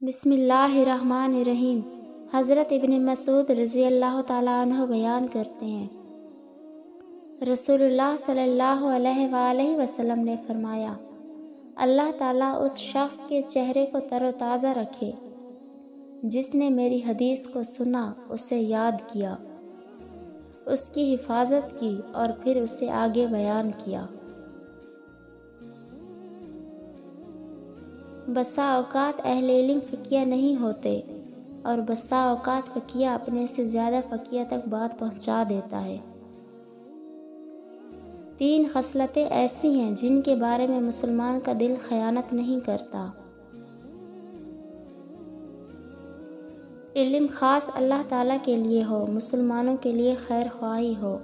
بسم اللہ الرحمن الرحیم۔ حضرت ابن مسعود رضی اللہ تعالیٰ عنہ بیان کرتے ہیں، رسول اللہ صلی اللہ علیہ وآلہ وسلم نے فرمایا، اللہ تعالیٰ اس شخص کے چہرے کو تر و تازہ رکھے جس نے میری حدیث کو سنا، اسے یاد کیا، اس کی حفاظت کی اور پھر اسے آگے بیان کیا۔ بسا اوقات اہل علم فقیہ نہیں ہوتے اور بسا اوقات فقیہ اپنے سے زیادہ فقیہ تک بات پہنچا دیتا ہے۔ 3 خصلتیں ایسی ہیں جن کے بارے میں مسلمان کا دل خیانت نہیں کرتا۔ علم خاص اللہ تعالیٰ کے لیے ہو، مسلمانوں کے لیے خیر خواہی ہو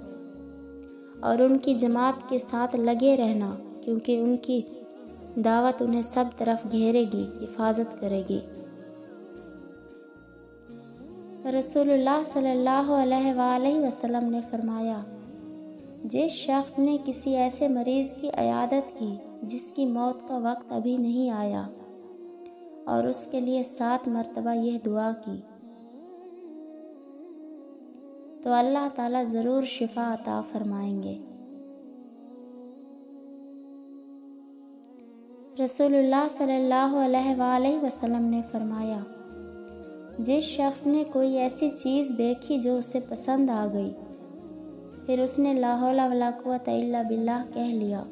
اور ان کی جماعت کے ساتھ لگے رہنا، کیونکہ ان کی دعوت انہیں سب طرف گھیرے گی، حفاظت کرے گی۔ رسول اللہ صلی اللہ علیہ وآلہ وسلم نے فرمایا، جس شخص نے کسی ایسے مریض کی عیادت کی جس کی موت کا وقت ابھی نہیں آیا اور اس کے لیے 7 مرتبہ یہ دعا کی تو اللہ تعالیٰ ضرور شفا عطا فرمائیں گے۔ رسول اللہ صلی اللہ علیہ وآلہ وسلم نے فرمایا، جس شخص نے کوئی ایسی چیز دیکھی جو اسے پسند آ گئی، پھر اس نے لا حول ولا قوت الا باللہ کہہ لیا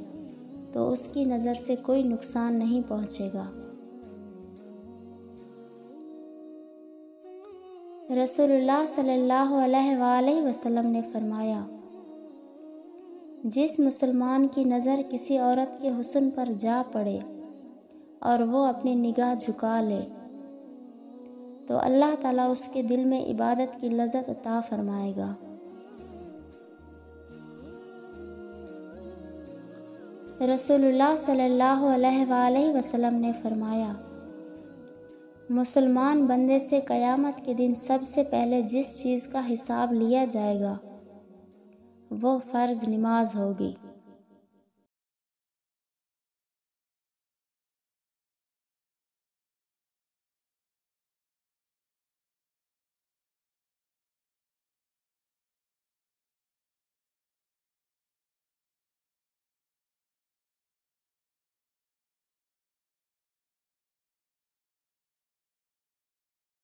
تو اس کی نظر سے کوئی نقصان نہیں پہنچے گا۔ رسول اللہ صلی اللہ علیہ وآلہ وسلم نے فرمایا، جس مسلمان کی نظر کسی عورت کے حسن پر جا پڑے اور وہ اپنی نگاہ جھکا لے تو اللہ تعالیٰ اس کے دل میں عبادت کی لذت عطا فرمائے گا۔ رسول اللہ صلی اللہ علیہ وآلہ وسلم نے فرمایا، مسلمان بندے سے قیامت کے دن سب سے پہلے جس چیز کا حساب لیا جائے گا وہ فرض نماز ہوگی۔